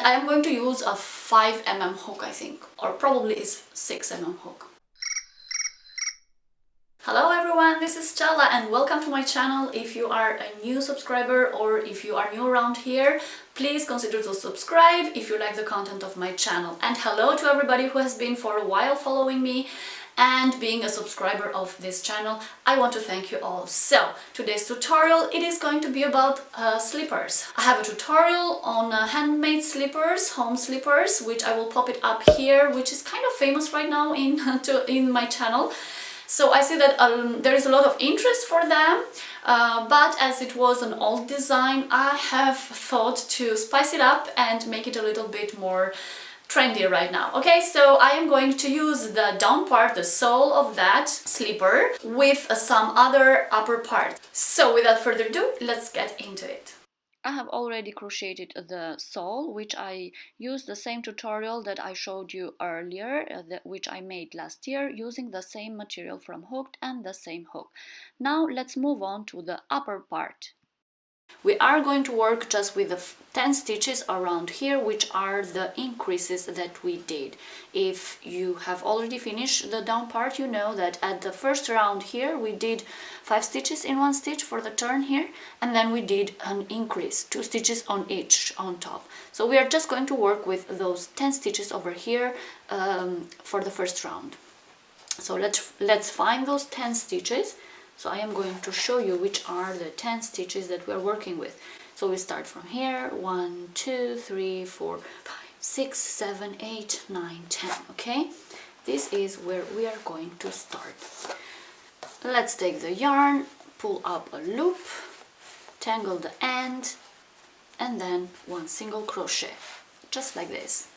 I am going to use a 5 mm hook, I think, or probably is 6 mm hook. Hello everyone, this is Stella and welcome to my channel. If you are a new subscriber or if you are new around here, please consider to subscribe if you like the content of my channel. And hello to everybody who has been for a while following me and being a subscriber of this channel. I want to thank you all. So, today's tutorial, it is going to be about slippers. I have a tutorial on handmade slippers, home slippers, which I will pop it up here, which is kind of famous right now in my channel. So I see that there is a lot of interest for them, but as it was an old design, I have thought to spice it up and make it a little bit more trendy right now. Okay, so I am going to use the down part, the sole of that slipper, with some other upper part. So without further ado, let's get into it. I have already crocheted the sole, which I used the same tutorial that I showed you earlier, which I made last year using the same material from Hooked and the same hook. Now let's move on to the upper part. We are going to work just with the 10 stitches around here, which are the increases that we did. If you have already finished the down part, you know that at the first round here we did 5 stitches in one stitch for the turn here, and then we did an increase, 2 stitches on each on top. So we are just going to work with those 10 stitches over here for the first round. So let's find those 10 stitches. So I am going to show you which are the 10 stitches that we are working with. So we start from here, 1, 2, 3, 4, 5, 6, 7, 8, 9, 10, okay? This is where we are going to start. Let's take the yarn, pull up a loop, tangle the end, and then 1 single crochet, just like this.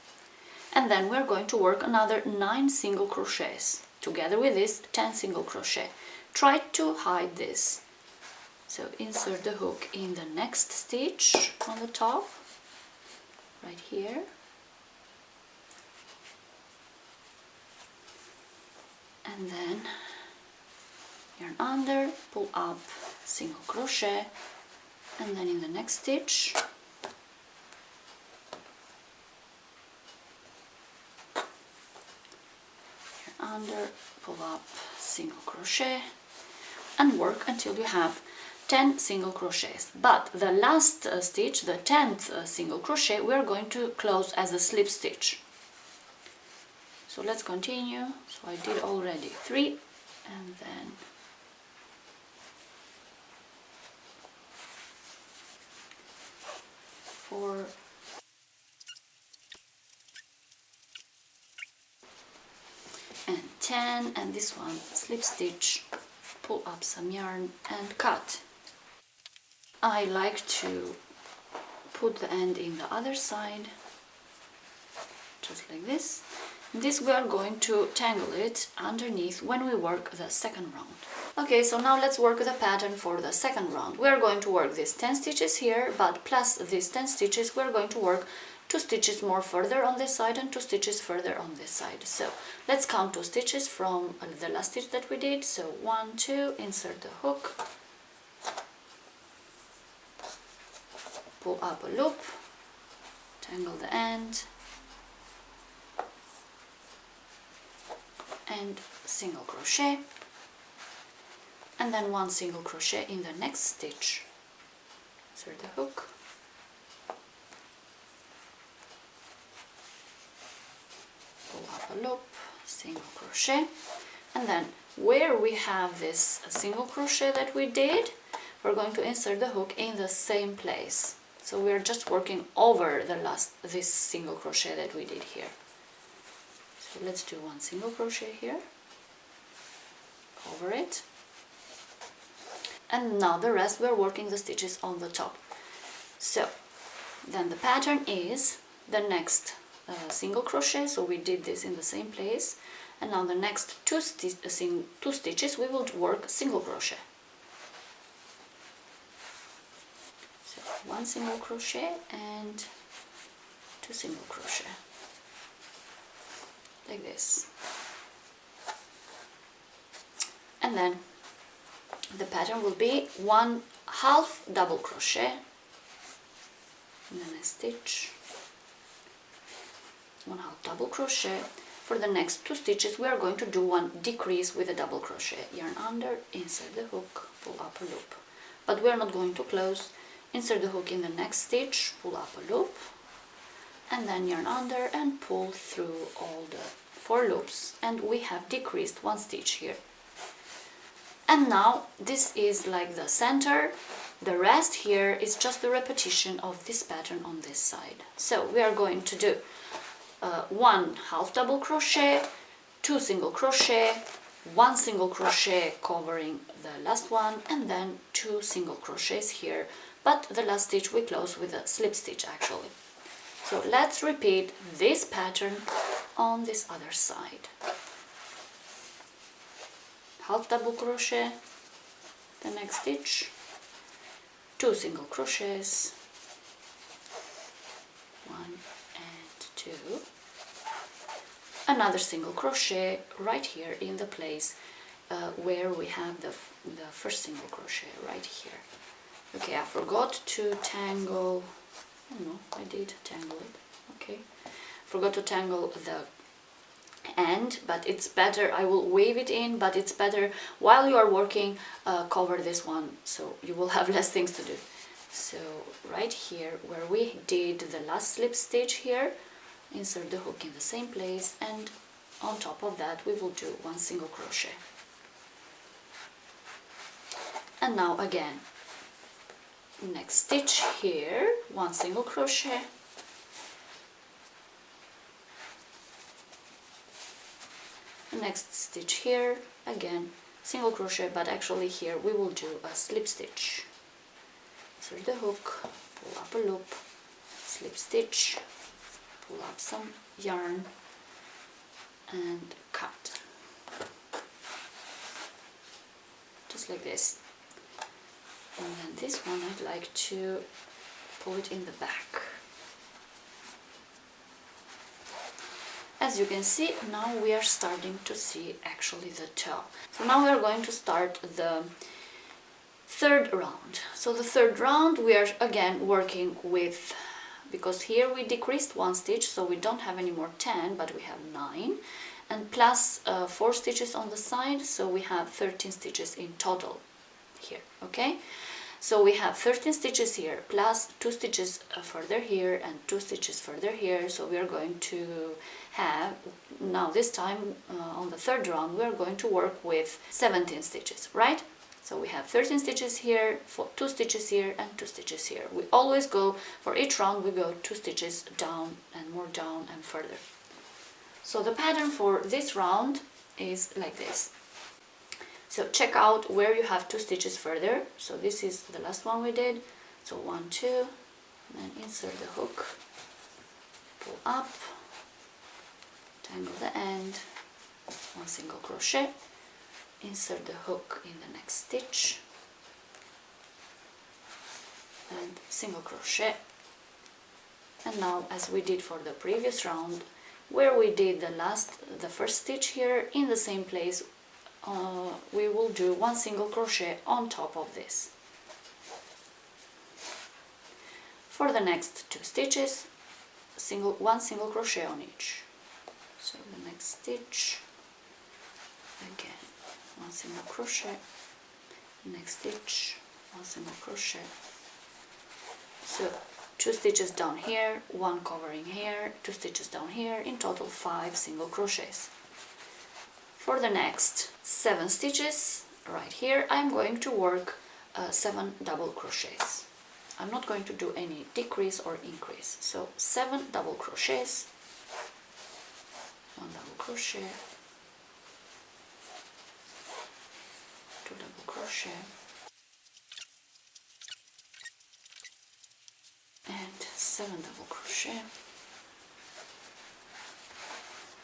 And then we're going to work another 9 single crochets. Together with this, 10 single crochet. Try to hide this. So insert the hook in the next stitch on the top, right here. And then yarn under, pull up, single crochet, and then in the next stitch, yarn under, pull up, single crochet, and work until you have 10 single crochets. But the last stitch, the 10th single crochet, we are going to close as a slip stitch. So let's continue. So I did already 3, and then 4, and 10, and this one slip stitch, pull up some yarn and cut. I like to put the end in the other side, just like this. This we are going to tangle it underneath when we work the second round. Okay, so now let's work the pattern for the second round. We are going to work these 10 stitches here, but plus these 10 stitches we are going to work 2 stitches more further on this side and 2 stitches further on this side. So let's count 2 stitches from the last stitch that we did. So 1, 2, insert the hook, pull up a loop, tangle the end, and single crochet, and then 1 single crochet in the next stitch. Insert the hook, pull up a loop, single crochet, and then where we have this single crochet that we did, we're going to insert the hook in the same place. So we're just working over this single crochet that we did here. So let's do 1 single crochet here, over it, and now the rest we're working the stitches on the top. So then the pattern is the next single crochet, so we did this in the same place, and now the next 2 stitches we will work single crochet. So 1 single crochet and 2 single crochet, like this. And then the pattern will be 1/2 double crochet in the next stitch, 1/2 double crochet. For the next 2 stitches we are going to do one decrease with a double crochet. Yarn under, insert the hook, pull up a loop. But we are not going to close. Insert the hook in the next stitch, pull up a loop, and then yarn under and pull through all the 4 loops, and we have decreased 1 stitch here. And now this is like the center. The rest here is just the repetition of this pattern on this side. So we are going to do 1/2 double crochet, 2 single crochet, 1 single crochet covering the last one, and then 2 single crochets here, but the last stitch we close with a slip stitch actually. So let's repeat this pattern on this other side. 1/2 double crochet, the next stitch, 2 single crochets, 1 and 2, another single crochet right here in the place where we have the first single crochet right here. Okay, I forgot to tangle. Oh no, I did tangle it. Okay, forgot to tangle the end, but it's better, I will weave it in, but it's better while you are working, cover this one so you will have less things to do. So right here where we did the last slip stitch here, insert the hook in the same place, and on top of that we will do 1 single crochet. And now again, next stitch here, 1 single crochet, next stitch here, again single crochet, but actually here we will do a slip stitch. Insert the hook, pull up a loop, slip stitch, pull up some yarn and cut, just like this. And then this one I'd like to pull it in the back. As you can see, now we are starting to see actually the toe. So now we are going to start the 3rd round. So the 3rd round we are again working with, because here we decreased 1 stitch, so we don't have any more 10, but we have 9, and plus 4 stitches on the side, so we have 13 stitches in total here. Okay, so we have 13 stitches here plus 2 stitches further here and 2 stitches further here. So we are going to have, now this time on the 3rd round we are going to work with 17 stitches, right? So we have 13 stitches here, 2 stitches here and 2 stitches here. We always go, for each round we go 2 stitches down and more down and further. So the pattern for this round is like this. So check out where you have 2 stitches further. So this is the last one we did. So 1, 2, and then insert the hook, pull up, tangle the end, 1 single crochet, insert the hook in the next stitch, and single crochet. And now, as we did for the previous round, where we did the first stitch here, in the same place we will do 1 single crochet on top of this. For the next 2 stitches, 1 single crochet on each. So the next stitch, again 1 single crochet, next stitch 1 single crochet. So 2 stitches down here, 1 covering here, 2 stitches down here, in total 5 single crochets. For the next 7 stitches right here, I'm going to work 7 double crochets. I'm not going to do any decrease or increase. So 7 double crochets, 1 double crochet, 2 double crochet, and 7 double crochet.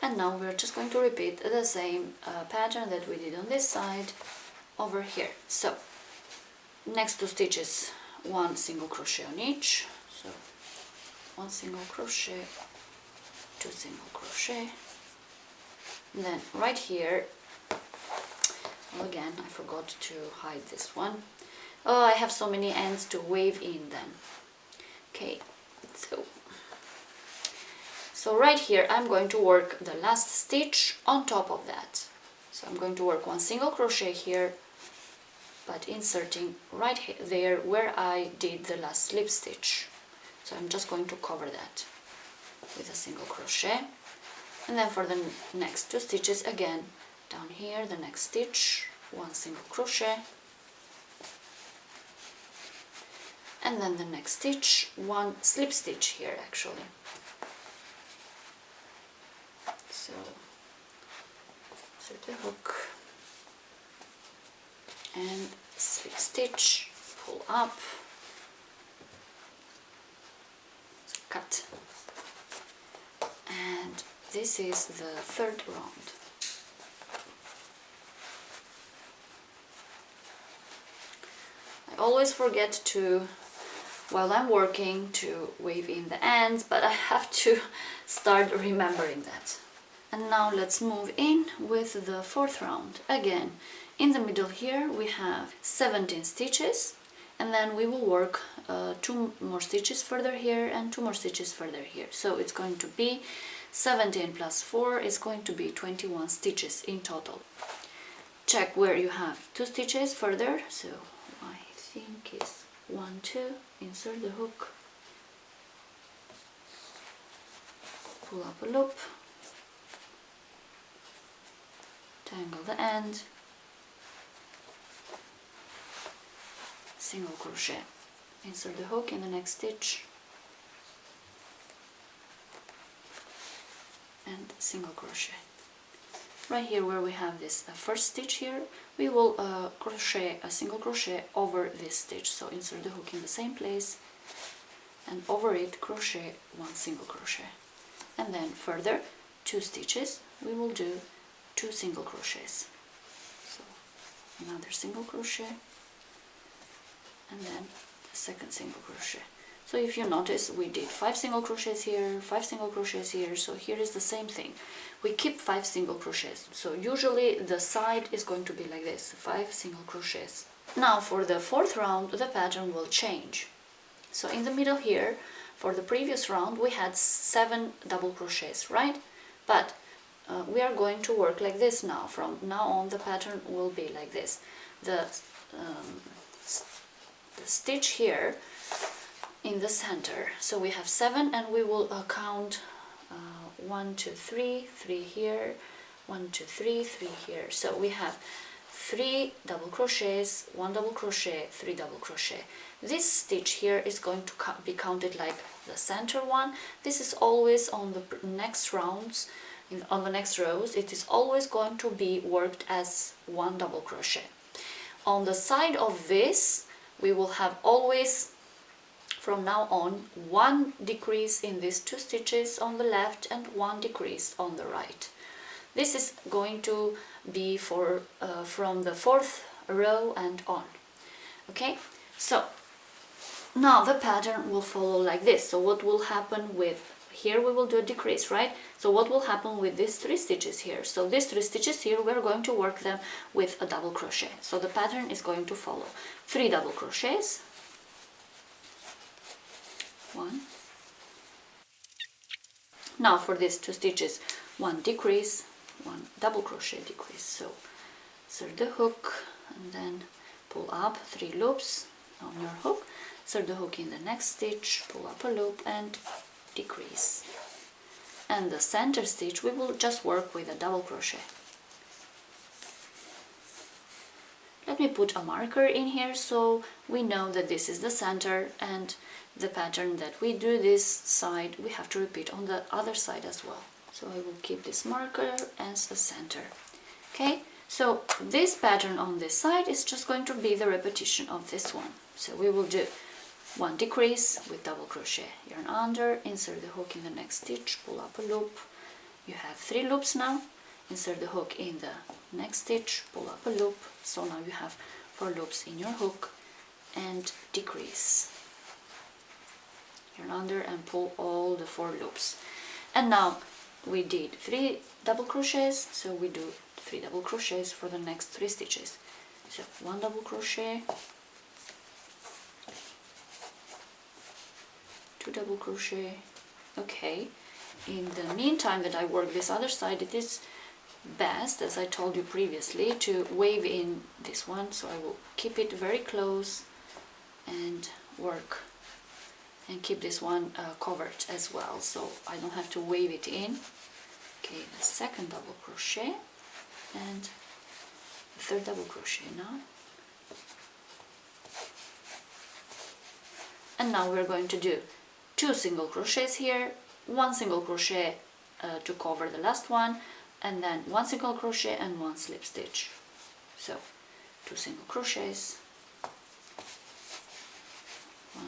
And now we're just going to repeat the same pattern that we did on this side over here. So next 2 stitches, 1 single crochet on each. So 1 single crochet, 2 single crochet, and then right here, well, again I forgot to hide this one. Oh, I have so many ends to weave in then. Okay, so So right here I'm going to work the last stitch on top of that. So I'm going to work one single crochet here, but inserting right there where I did the last slip stitch. So I'm just going to cover that with a single crochet, and then for the next 2 stitches again down here, the next stitch, one single crochet, and then the next stitch, one slip stitch here actually. So insert the hook and slip stitch, pull up, cut, and this is the 3rd round. I always forget to, while I'm working, to weave in the ends, but I have to start remembering that. And now let's move in with the 4th round. Again, in the middle here we have 17 stitches, and then we will work 2 more stitches further here and 2 more stitches further here. So it's going to be 17 plus 4 is going to be 21 stitches in total. Check where you have 2 stitches further, so I think it's 1, 2, insert the hook, pull up a loop, tangle the end, single crochet, insert the hook in the next stitch, and single crochet. Right here where we have this first stitch here, we will crochet a single crochet over this stitch. So insert the hook in the same place, and over it crochet one single crochet, and then further 2 stitches we will do 2 single crochets. So another single crochet, and then the second single crochet. So if you notice, we did 5 single crochets here, 5 single crochets here, so here is the same thing. We keep 5 single crochets, so usually the side is going to be like this, 5 single crochets. Now for the 4th round the pattern will change. So in the middle here, for the previous round we had 7 double crochets, right? But we are going to work like this now. From now on the pattern will be like this. The stitch here in the center, so we have 7, and we will count 1, 2, 3, 3 here, 1, 2, 3, 3 here. So we have 3 double crochets, 1 double crochet, 3 double crochet. This stitch here is going to be counted like the center one. This is always on the next rounds, on the next rows, it is always going to be worked as 1 double crochet. On the side of this we will have always, from now on, 1 decrease in these 2 stitches on the left and 1 decrease on the right. This is going to be for from the 4th row and on. Okay, so now the pattern will follow like this. So what will happen with here, we will do a decrease, right? So what will happen with these 3 stitches here? So these 3 stitches here, we're going to work them with a double crochet. So the pattern is going to follow 3 double crochets, 1. Now for these 2 stitches, 1 decrease, 1 double crochet decrease. So insert the hook and then pull up 3 loops on your hook, insert the hook in the next stitch, pull up a loop and decrease. And the center stitch we will just work with a double crochet. Let me put a marker in here so we know that this is the center, and the pattern that we do this side we have to repeat on the other side as well. So I will keep this marker as the center. Okay, so this pattern on this side is just going to be the repetition of this one. So we will do 1 decrease with double crochet, yarn under, insert the hook in the next stitch, pull up a loop. You have 3 loops now, insert the hook in the next stitch, pull up a loop. So now you have 4 loops in your hook, and decrease, yarn under and pull all the 4 loops. And now we did 3 double crochets, so we do 3 double crochets for the next 3 stitches. So 1 double crochet, 2 double crochet, okay, in the meantime that I work this other side, it is best, as I told you previously, to wave in this one. So I will keep it very close and work and keep this one covered as well, so I don't have to wave it in. Okay, the second double crochet and the third double crochet now. And now we're going to do 2 single crochets here, 1 single crochet to cover the last one, and then 1 single crochet and 1 slip stitch. So 2 single crochets, 1,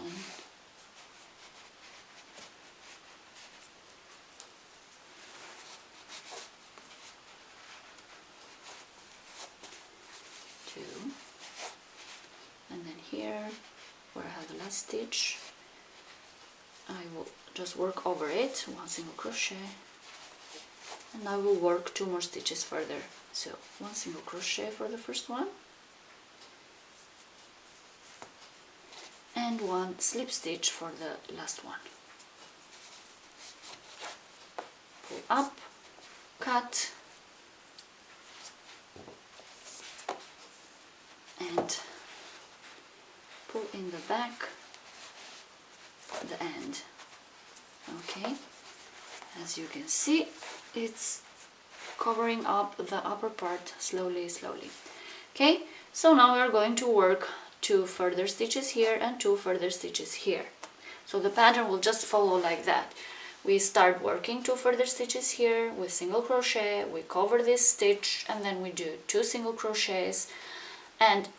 2, and then here where I have the last stitch, I will just work over it, 1 single crochet, and I will work 2 more stitches further. So 1 single crochet for the first one, and 1 slip stitch for the last one. Pull up, cut, and pull in the back, the end. Okay, as you can see, it's covering up the upper part slowly. Okay, so now we are going to work 2 further stitches here and 2 further stitches here. So the pattern will just follow like that. We start working 2 further stitches here with single crochet, we cover this stitch, and then we do 2 single crochets. And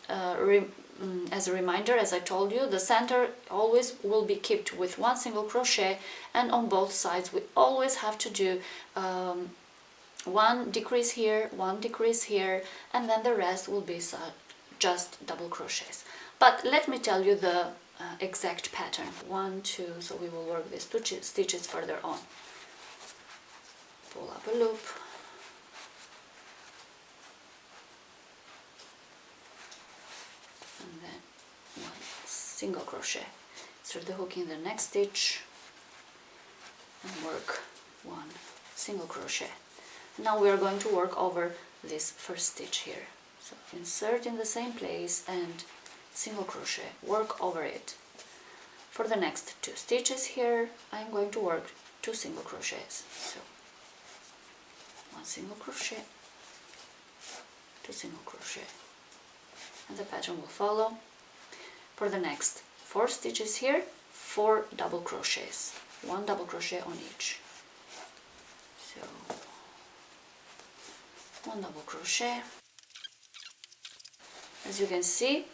as a reminder, as I told you, the center always will be kept with 1 single crochet, and on both sides we always have to do 1 decrease here, 1 decrease here, and then the rest will be just double crochets. But let me tell you the exact pattern. 1, 2, so we will work these 2 stitches further on. Pull up a loop, and then 1 single crochet. Insert the hook in the next stitch and work 1 single crochet. Now we are going to work over this first stitch here. So insert in the same place and single crochet, work over it. For the next 2 stitches here, I'm going to work 2 single crochets. So 1 single crochet, 2 single crochet, and the pattern will follow. For the next 4 stitches here, 4 double crochets, 1 double crochet on each. So 1 double crochet. As you can see,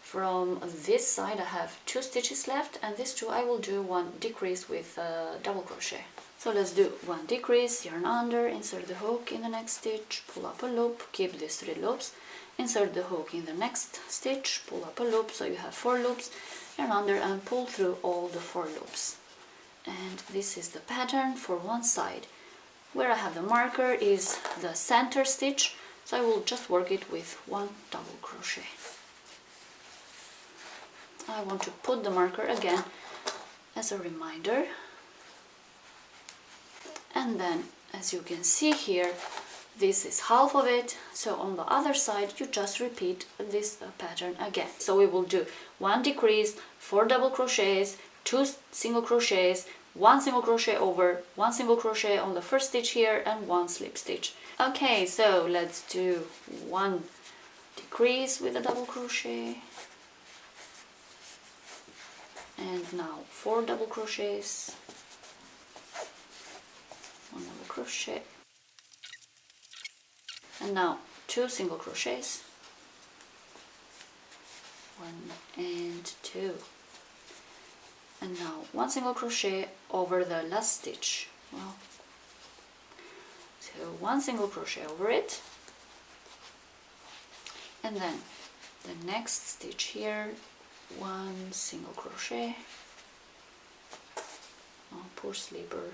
from this side I have 2 stitches left, and these 2 I will do 1 decrease with double crochet. So let's do 1 decrease, yarn under, insert the hook in the next stitch, pull up a loop, keep these 3 loops, insert the hook in the next stitch, pull up a loop, so you have 4 loops, yarn under and pull through all the 4 loops. And this is the pattern for one side. Where I have the marker is the center stitch, so I will just work it with 1 double crochet. I want to put the marker again as a reminder, and then as you can see here, this is half of it, so on the other side you just repeat this pattern again. So we will do 1 decrease, 4 double crochets, 2 single crochets, 1 single crochet over, 1 single crochet on the first stitch here, and 1 slip stitch. Okay, so let's do 1 decrease with a double crochet, and now 4 double crochets, 1 double crochet, and now 2 single crochets, 1 and 2, and now 1 single crochet over the last stitch. Well, so 1 single crochet over it, and then the next stitch here, 1 single crochet. Oh, poor sleeper.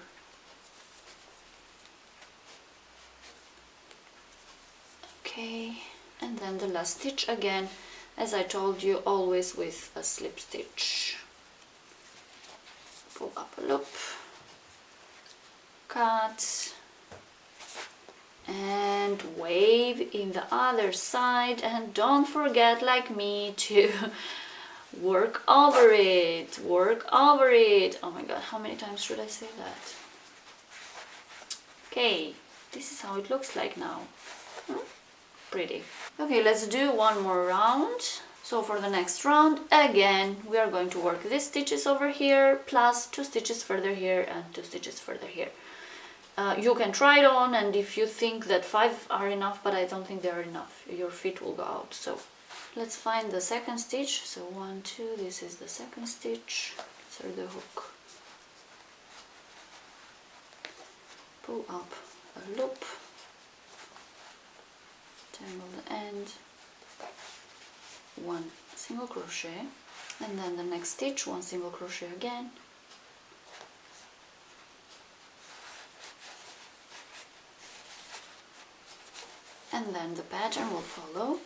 Okay, and then the last stitch again, as I told you, always with a slip stitch. Pull up a loop, cut, and wave in the other side, and don't forget, like me, to work over it, work over it. Oh my god, how many times should I say that? Okay, this is how it looks like now. Pretty. Okay, let's do one more round. So for the next round, again, we are going to work these stitches over here, plus 2 stitches further here and 2 stitches further here. You can try it on, and if you think that 5 are enough, but I don't think they are enough, your feet will go out. So let's find the second stitch. So 1, 2, this is the second stitch. Insert the hook, pull up a loop, tangle the end, 1 single crochet, and then the next stitch, 1 single crochet again, and then the pattern will follow.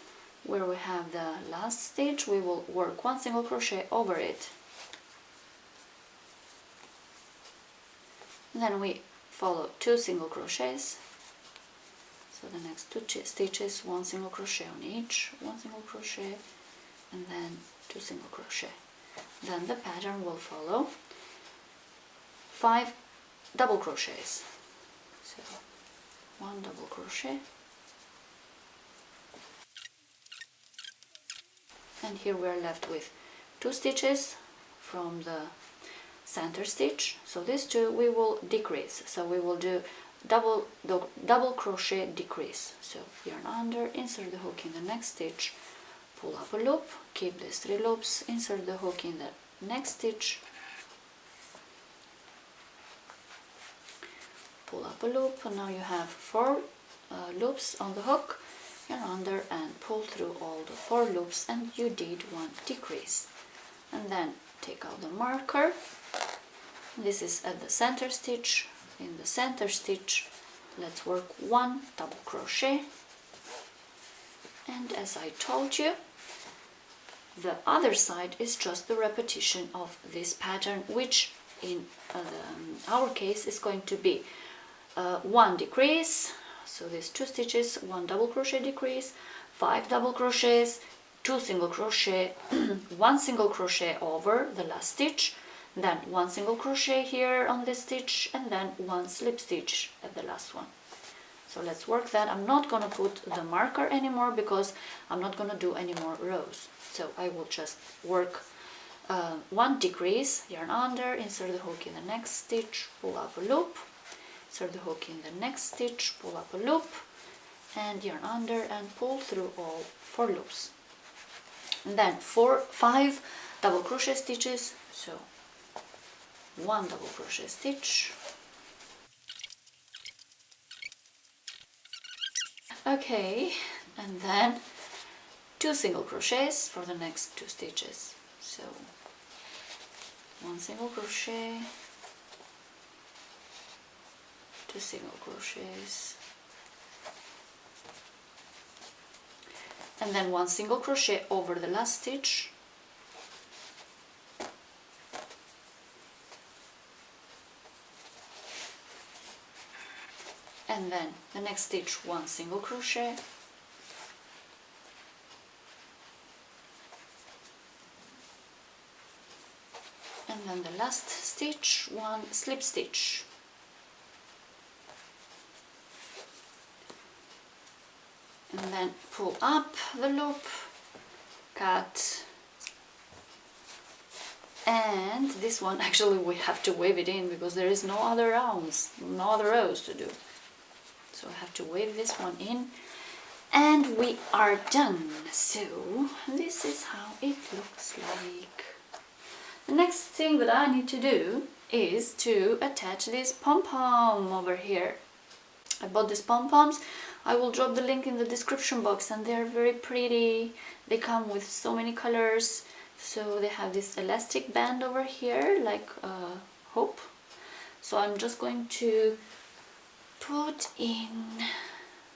Where we have the last stitch, we will work 1 single crochet over it. Then we follow 2 single crochets. So the next 2 stitches, 1 single crochet on each, 1 single crochet, and then 2 single crochet. Then the pattern will follow 5 double crochets. So 1 double crochet, and here we are left with 2 stitches from the center stitch. So these 2 we will decrease. So we will do double crochet decrease. So yarn under, insert the hook in the next stitch, pull up a loop, keep these 3 loops, insert the hook in the next stitch, pull up a loop, and now you have 4 loops on the hook, yarn under and pull through all the 4 loops, and you did 1 decrease. And then take out the marker. This is at the center stitch. In the center stitch, let's work 1 double crochet, and as I told you, the other side is just the repetition of this pattern, which in our case is going to be 1 decrease. So these 2 stitches, 1 double crochet decrease, 5 double crochets, 2 single crochet, 1 single crochet over the last stitch, then 1 single crochet here on this stitch, and then 1 slip stitch at the last one. So let's work that. I'm not gonna put the marker anymore because I'm not gonna do any more rows. So I will just work 1 decrease, yarn under, insert the hook in the next stitch, pull up a loop, insert the hook in the next stitch, pull up a loop, and yarn under and pull through all 4 loops. And then 5 double crochet stitches. So 1 double crochet stitch, okay, and then 2 single crochets for the next 2 stitches. So 1 single crochet, 2 single crochets, and then 1 single crochet over the last stitch, and then the next stitch 1 single crochet, and then the last stitch 1 slip stitch, and then pull up the loop, cut, and this one actually we have to wave it in because there is no other rows to do. So I have to wave this one in, and we are done. So this is how it looks like. The next thing that I need to do is to attach this pom-pom over here. I bought these pom-poms. I will drop the link in the description box, and they're very pretty. They come with so many colors. So they have this elastic band over here, like a hoop. So I'm just going to put in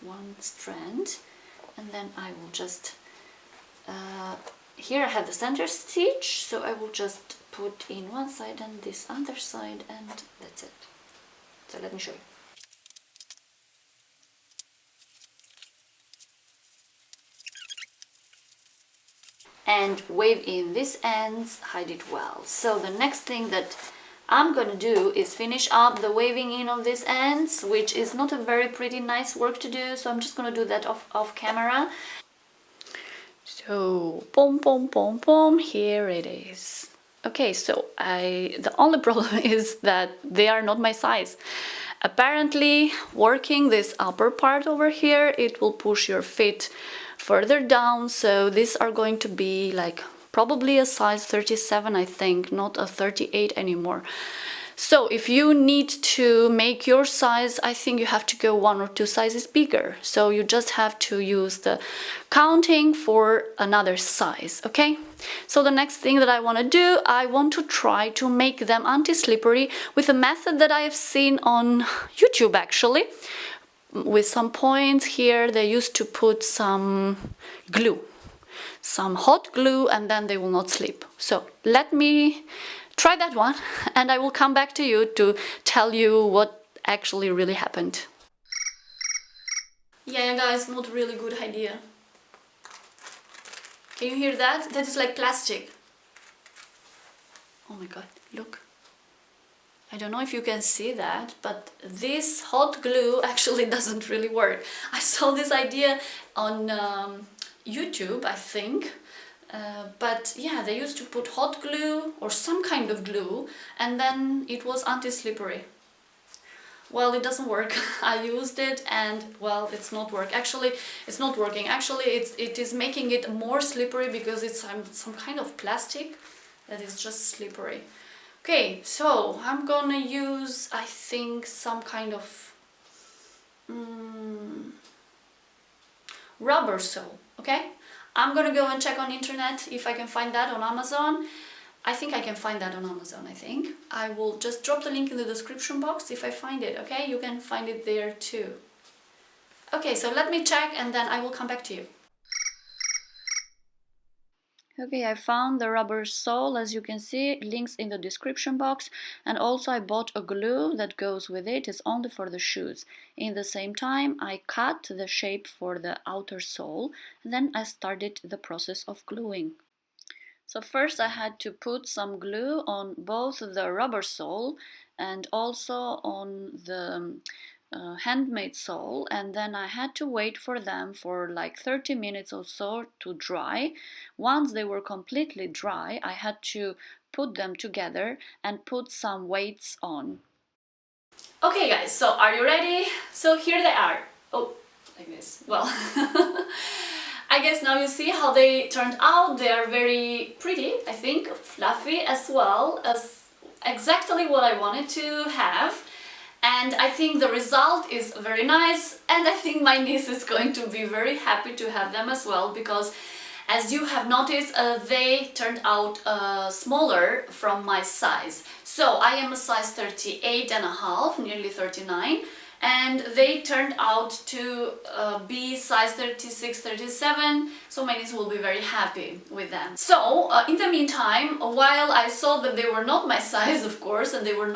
1 strand, and then I will just here I have the center stitch, so I will just put in one side and this other side, and that's it. So let me show you. And wave in these ends, hide it well. So the next thing that I'm gonna do is finish up the waving in of these ends, which is not a very pretty nice work to do, so I'm just gonna do that off camera. So pom pom pom pom, here it is. Okay, so the only problem is that they are not my size. Apparently, working this upper part over here, it will push your feet further down, so these are going to be like probably a size 37, I think, not a 38 anymore. So if you need to make your size, I think you have to go 1 or 2 sizes bigger. So you just have to use the counting for another size, okay? So the next thing that I want to do, I want to try to make them anti-slippery with a method that I have seen on YouTube actually. With some points here, they used to put some glue, some hot glue, and then they will not slip. So let me try that one, and I will come back to you to tell you what actually really happened. Yeah, guys, not really good idea. Can you hear that? That is like plastic. Oh my god, look. I don't know if you can see that, but this hot glue actually doesn't really work. I saw this idea on YouTube, I think. But yeah, they used to put hot glue or some kind of glue, and then it was anti-slippery. Well, it doesn't work. I used it and well, it's not working. Actually, it's not working. Actually, it is making it more slippery because it's some kind of plastic that is just slippery. Okay, so I'm gonna use, I think, some kind of rubber sole, okay? I'm gonna go and check on internet if I can find that on Amazon. I think I can find that on Amazon, I think. I will just drop the link in the description box if I find it, okay? You can find it there too. Okay, so let me check and then I will come back to you. Okay, I found the rubber sole, as you can see, links in the description box, and also I bought a glue that goes with it. It's only for the shoes. In the same time, I cut the shape for the outer sole, and then I started the process of gluing. So first I had to put some glue on both the rubber sole and also on the handmade sole, and then I had to wait for them for like 30 minutes or so to dry. Once they were completely dry, I had to put them together and put some weights on. Okay guys, so are you ready? So here they are. Oh, like this. Well, I guess now you see how they turned out. They are very pretty, I think, fluffy as well, as exactly what I wanted to have. And I think the result is very nice, and I think my niece is going to be very happy to have them as well, because as you have noticed, they turned out smaller from my size. So I am a size 38.5, nearly 39, and they turned out to be size 36, 37, so my niece will be very happy with them. So in the meantime, while I saw that they were not my size, of course, and they will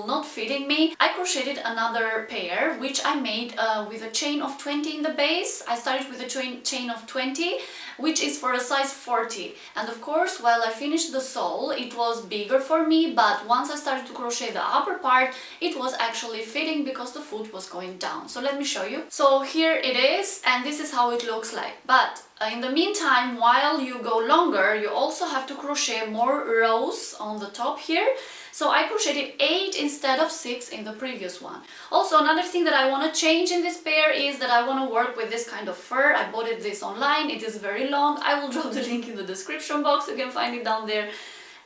not fitting me, I crocheted another pair, which I made with a chain of 20 in the base. I started with a chain of 20, which is for a size 40, and of course, while I finished the sole, it was bigger for me, but once I started to crochet the upper part, it was actually fitting because the foot was going down. So let me show you. So here it is, and this is how it looks like. But in the meantime, while you go longer, you also have to crochet more rows on the top here. So I crocheted 8 instead of 6 in the previous one. Also, another thing that I want to change in this pair is that I want to work with this kind of fur. I bought this online. It is very long. I will drop the link in the description box. You can find it down there.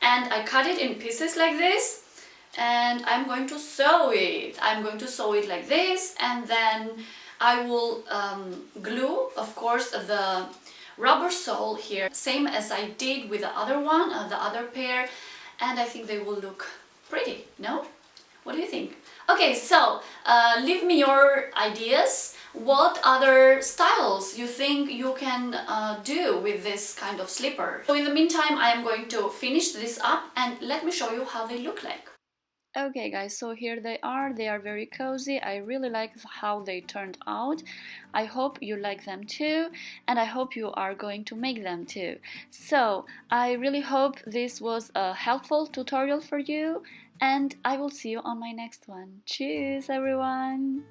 And I cut it in pieces like this. And I'm going to sew it. I'm going to sew it like this, and then I will glue, of course, the rubber sole here, same as I did with the other one, the other pair, and I think they will look pretty, no? What do you think? Okay, so leave me your ideas. What other styles you think you can do with this kind of slipper? So in the meantime, I am going to finish this up and let me show you how they look like. Okay guys, so here they are very cozy. I really like how they turned out. I hope you like them too, and I hope you are going to make them too. So I really hope this was a helpful tutorial for you, and I will see you on my next one. Cheers everyone!